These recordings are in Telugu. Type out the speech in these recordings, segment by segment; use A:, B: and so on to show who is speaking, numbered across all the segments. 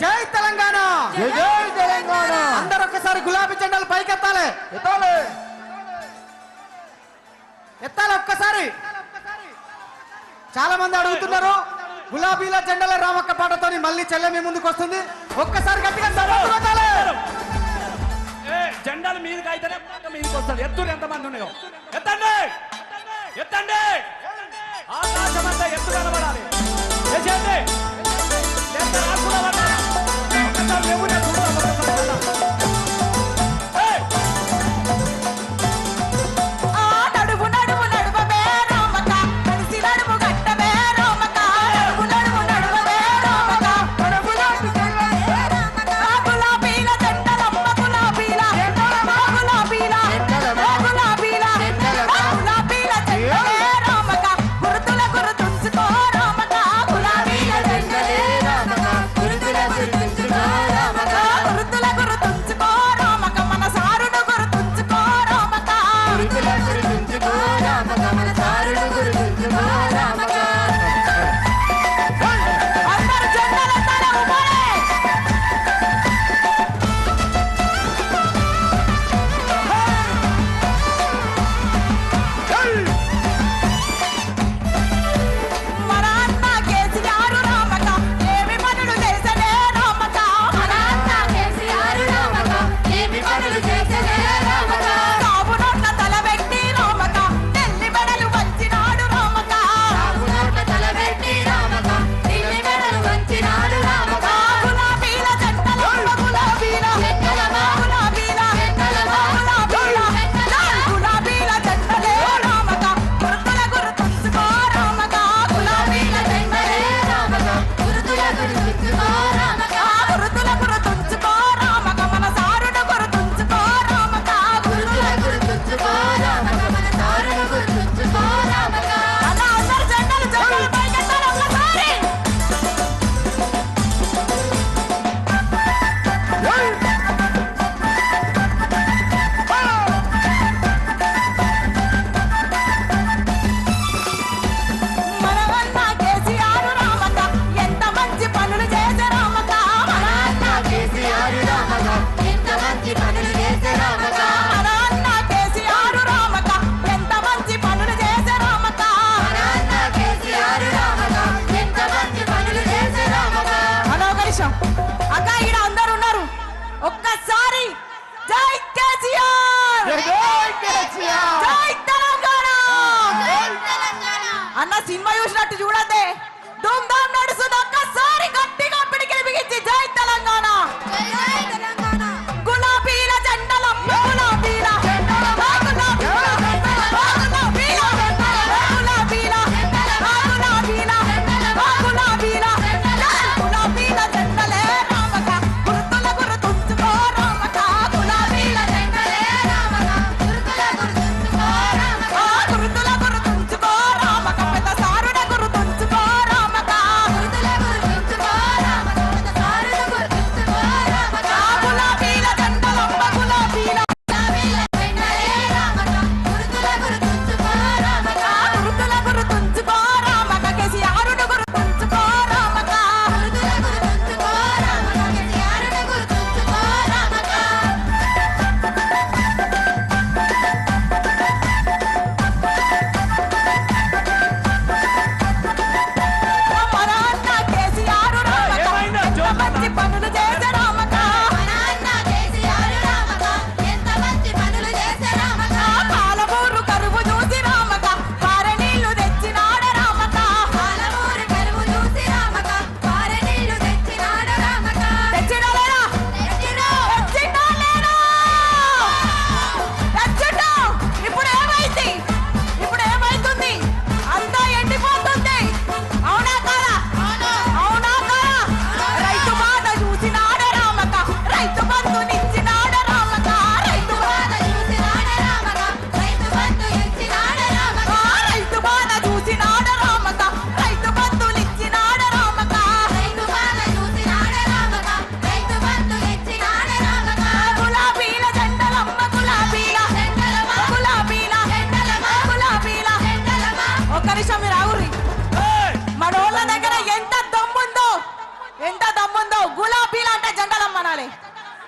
A: జై తెలంగాణ,
B: జై తెలంగాణ.
A: అందరూ ఒక్కసారి గులాబీ జెండాలు పైకెత్తాలి, ఎత్తాలి ఒక్కసారి. చాలా మంది అడుగుతున్నారు, గులాబీల జెండాల రామక్క పాటతో మళ్ళీ చెల్లె మీ ముందుకు వస్తుంది. ఒక్కసారి గట్టిగా కొట్టాలి.
C: జెండాలు మీదకి అయితేనే మీదకి వస్తుంది. ఎత్తులు ఎంతమంది ఉన్నాయో ఎత్తండి, ఎత్తండి. ఆకాశం అంతా ఎత్తు కనబడాలి.
D: అన్న సినిమా చూసినట్టు చూడద్దే, ధూమ్ ధామ్ నడుస్తుంది. ఒక్కసారి గట్టిగా పిడికిలి బిగించి జై తెలంగాణ. గులాబీల జెండలమ్మ గులాబీల గులాబీల జెండలే రామక, గుర్తుల గుర్తుంచుకో రామక. గులాబీల జెండలే రామక, గుర్తుల గుర్తుంచుకో రామక. పెద్ద సారుడ గుర్తుంచుకో రామక.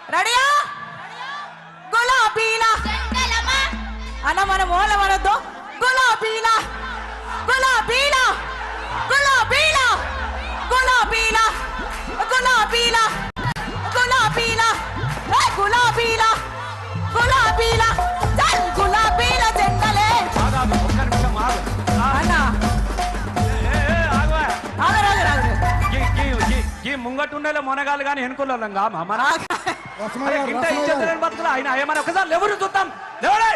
D: రెడీయా గులాబీల అన్న మన మూల మనతో గులాబీల గులాబీల గులాబీల గులాబీల గులాబీల గులాబీల గులాబీల గులాబీల చల్ గులాబీల జెండలే
C: ఆగాగు, ఒక్క నిమిషం ఆగు.
D: అన్న
C: ఆగవా.
D: ఆగరాగరాగరు
C: ఈ ముంగటుండేలే మొనగాలు కానీ వెనుకున్నాం మన ఇంత ఇచ్చేద్దరని బతుకులు ఆయన ఏమని ఒకసారి ఎవరు చూద్దాం లేవడే